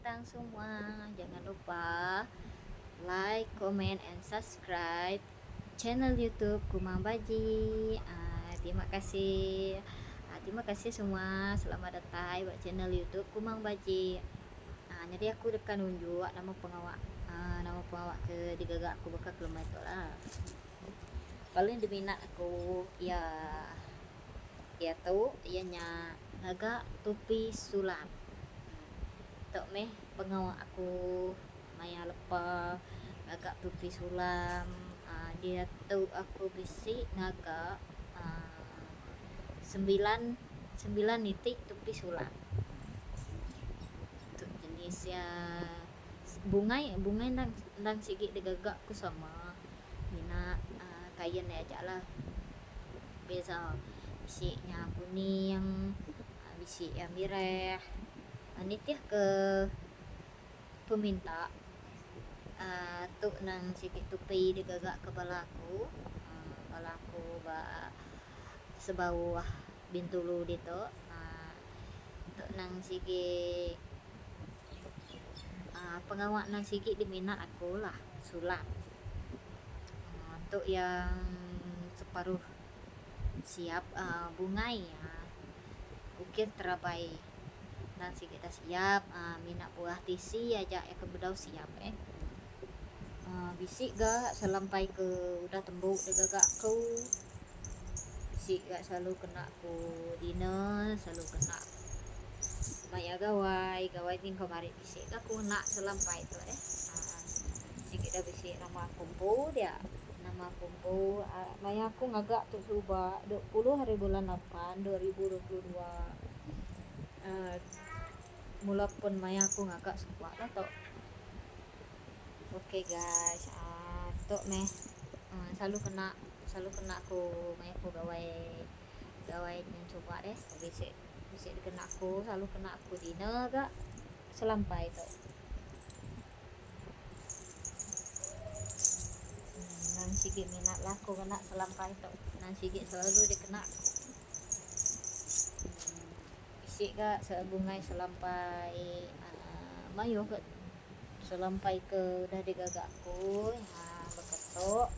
datang semua. Jangan lupa like, comment, and subscribe channel YouTube Kumang Baji. Terima kasih. Terima kasih semua. Selamat datang buat channel YouTube Kumang Baji. Jadi aku dekat nunjuk nama pengawak ke digagak aku bakal kelemah itu lah. Paling diminat aku ya tahu ianya agak topi sulap. Tok meh pengawak aku maya lepa agak topi sulam. Dia tahu aku bisi ngagak 9 nitik topi sulam. Untuk jenisnya bungai nang sigit digagak ku sama mina kain aja lah. Biasa bisiknya kuning, bisik yang merah. Nitih ke peminta tu nang sikit tupi digagak kepalaku ba sebawah bintulu dito tu nang sikit pengawak nang sikit dimina aku lah sulap tu yang separuh siap bungai ukir terabai dan si kita siap minat buah tisi aja ya kebedau siap bisik gak selampai ke udah tembuk degagak aku bisik gak selalu kena ku dina selalu kena maya gawai ting kemarin bisik gak ku nak selampai tu si kita bisik nama kumpu dia nama kumpu maya aku ngagak tu suba 20 hari bulan 8 2022 mula pun maya aku ngagak suka lah tau. Oke guys, tok meh selalu kena aku maya aku gawai yang coba deh bisik dikena aku selalu kena aku dina gak selampai tuh. Nang sige minat lah aku kena selampai tuh. Nang sige selalu dikena aku. Bisik gak sebungai selampai mayo ke selampai ke udah digagak aku beketok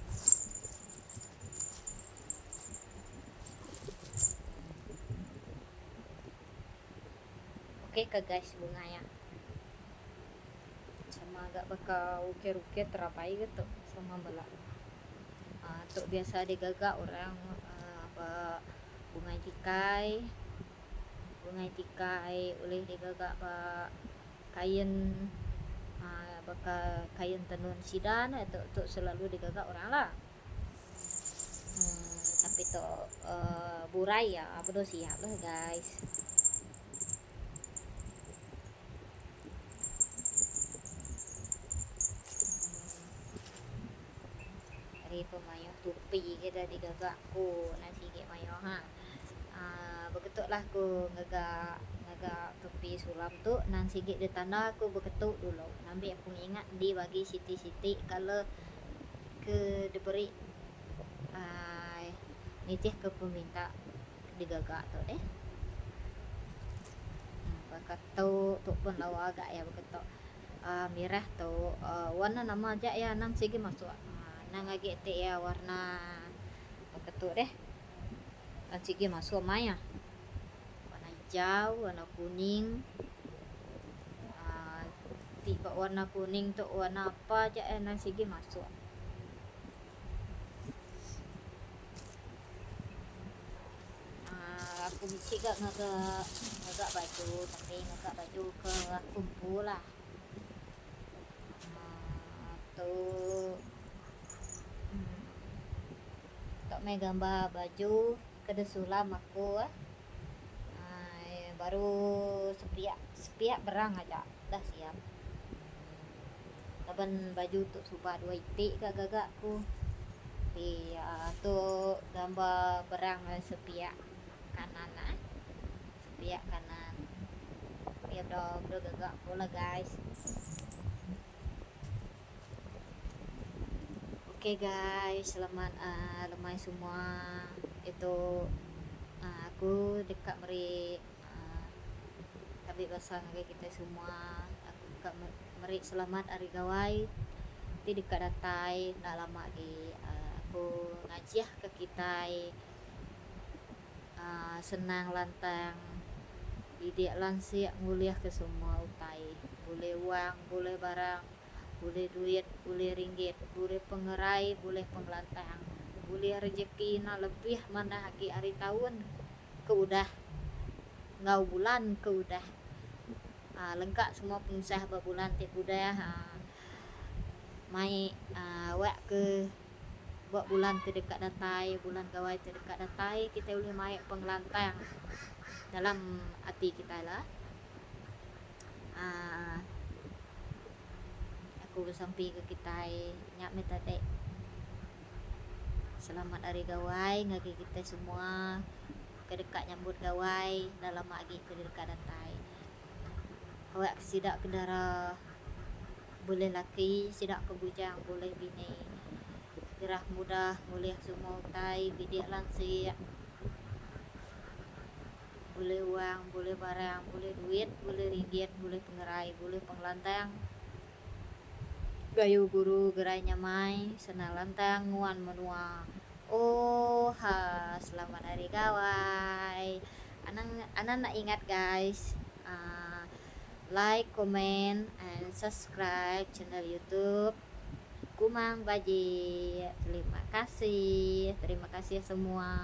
oke ke guys bunganya sama agak bakal ukir terapai gitu sama belak tuh biasa digagak orang bunga tikai oleh digagak kain bakal kain tenun sidan itu tuh selalu digagak orang lah tapi tuh burai ya bedo siap lah guys. Dari pemayo tupi kita digagakku nasi kayak mayo beketuk lah aku ngagak topi sulam tuh nang sigit di tanah aku beketuk dulu nambi aku ingat di bagi siti kalau ke diberi nitih ke peminta digagak tuh beketuk tuh pun lawa agak ya beketuk merah tuh warna nama aja ya nang sigi masuk nang agak ya warna beketuk nang sigi masuk maya hijau, warna kuning tiba warna kuning tuh warna apa aja nang sige masuk aku bisik gak ngagak baju tapi ngagak baju ke kumpul lah tuh tak may gambar baju kada sulam aku baru sepiak berang aja dah siap taban baju untuk suba 2 itik gagakku tuh gambar berang sepiak kanan ya udah gagak pula guys. Oke guys, selamat lemai semua itu aku dekat beri tapi basah kita semua aku kak meri selamat hari gawai ti dekat datai nak lama di aku ngajiah ke kita senang lantang didik lansia nguliah ke semua utai, boleh uang, boleh barang, boleh duit, boleh ringgit, boleh pengerai, boleh pengelantang, boleh rezeki na lebih mana haki hari tahun ke udah ngau bulan ke udah lengkap semua pengusaha berbulan tiap udah mai wak ke buat bulan terdekat datai, bulan gawai terdekat datai, kita boleh mai pengelantang dalam hati kita lah. Aku bersampai ke kita nyak minta dek selamat hari gawai ngagi kita semua kedekat nyambut gawai dalam lagi kedekat datai. Awak sidak kendara boleh laki, sidak ke bujang boleh bini, gerah mudah mulia semua utai, bidik lansia, boleh uang, boleh barang, boleh duit, boleh ringgit, boleh pengerai, boleh pengelantang, gayu guru gerai nyamai, senang lantang nguan menua. Selamat hari gawai. Anan nak ingat guys, like, comment, and subscribe channel YouTube Kumang Baji. Terima kasih semua.